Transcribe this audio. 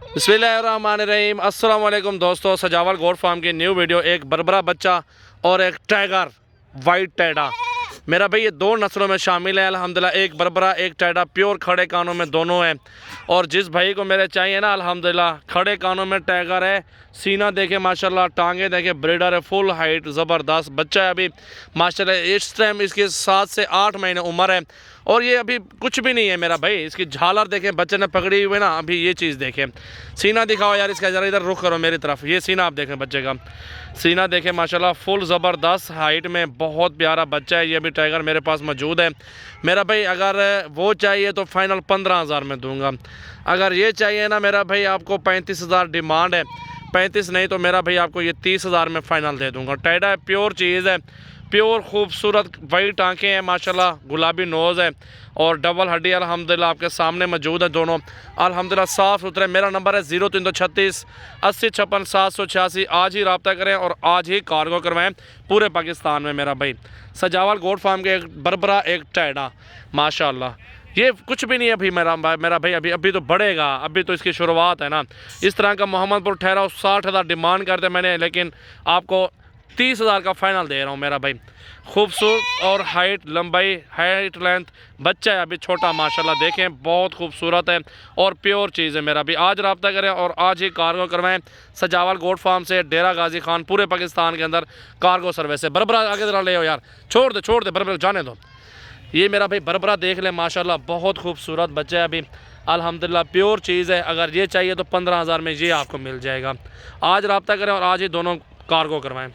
बिस्मिल्लाहिर्रहमानिर्रहीम। अस्सलाम वालेकुम दोस्तों, सजावल गोट फार्म की न्यू वीडियो। एक बरबरा बच्चा और एक टाइगर वाइट टैडा, मेरा भाई ये दो नस्लों में शामिल है अल्हम्दुलिल्लाह। एक बरबरा एक टैडा, प्योर खड़े कानों में दोनों हैं। और जिस भाई को मेरे चाहिए ना अल्हम्दुलिल्लाह, खड़े कानों में टाइगर है, सीना देखे माशाल्लाह, टांगे देखे, ब्रीडर है, फुल हाइट ज़बरदस्त बच्चा है। अभी माशाल्लाह इस टाइम इसकी 7 से 8 महीने उम्र है और ये अभी कुछ भी नहीं है मेरा भाई। इसकी झालर देखें बच्चे ने पकड़ी हुई ना, अभी ये चीज़ देखें। सीना दिखाओ यार इसका, ज़रा इधर रुख करो मेरी तरफ। ये सीना आप देखें बच्चे का, सीना देखें माशाल्लाह, फुल ज़बरदस्त हाइट में, बहुत प्यारा बच्चा है। ये भी टाइगर मेरे पास मौजूद है मेरा भाई। अगर वो चाहिए तो फाइनल 15,000 में दूंगा। अगर ये चाहिए ना मेरा भाई, आपको 35,000 डिमांड है, 35 नहीं तो मेरा भाई आपको ये 30,000 में फ़ाइनल दे दूंगा। टाइडा है, प्योर चीज़ है, प्योर खूबसूरत वाइट आंखें हैं माशाल्लाह, गुलाबी नोज़ है और डबल हड्डी अल्हम्दुलिल्लाह आपके सामने मौजूद है दोनों अल्हम्दुलिल्लाह साफ़ सुथरे। मेरा नंबर है 0336 80 56 786। आज ही रब्ता करें और आज ही कार्गो करवाएं पूरे पाकिस्तान में मेरा भाई। सजावल गोट फार्म के एक बरबरा एक टाइडा माशाल्लाह, ये कुछ भी नहीं है अभी मेरा भाई। अभी तो बढ़ेगा, अभी तो इसकी शुरुआत है ना। इस तरह का मोहम्मदपुर ठहरा 60,000 डिमांड करते मैंने, लेकिन आपको 30,000 का फाइनल दे रहा हूँ मेरा भाई। खूबसूरत और हाइट लंबाई हाइट लेंथ बच्चा है, अभी छोटा माशाल्लाह, देखें बहुत खूबसूरत है और प्योर चीज़ है मेरा भी। आज रब्ता करें और आज ही कार्गो करवाएं सजावल गोट फार्म से, डेरा गाजी खान, पूरे पाकिस्तान के अंदर कार्गो सर्विस है। बरबरा आगे जरा ले आओ यार, छोड़ दे बरबरा जाने दो। ये मेरा भाई बरबरा देख ले माशाल्लाह, बहुत खूबसूरत बच्चा है अभी अल्हम्दुलिल्लाह, प्योर चीज़ है। अगर ये चाहिए तो 15,000 में ये आपको मिल जाएगा। आज रब्ता करें और आज ही दोनों कार्गो करवाएं।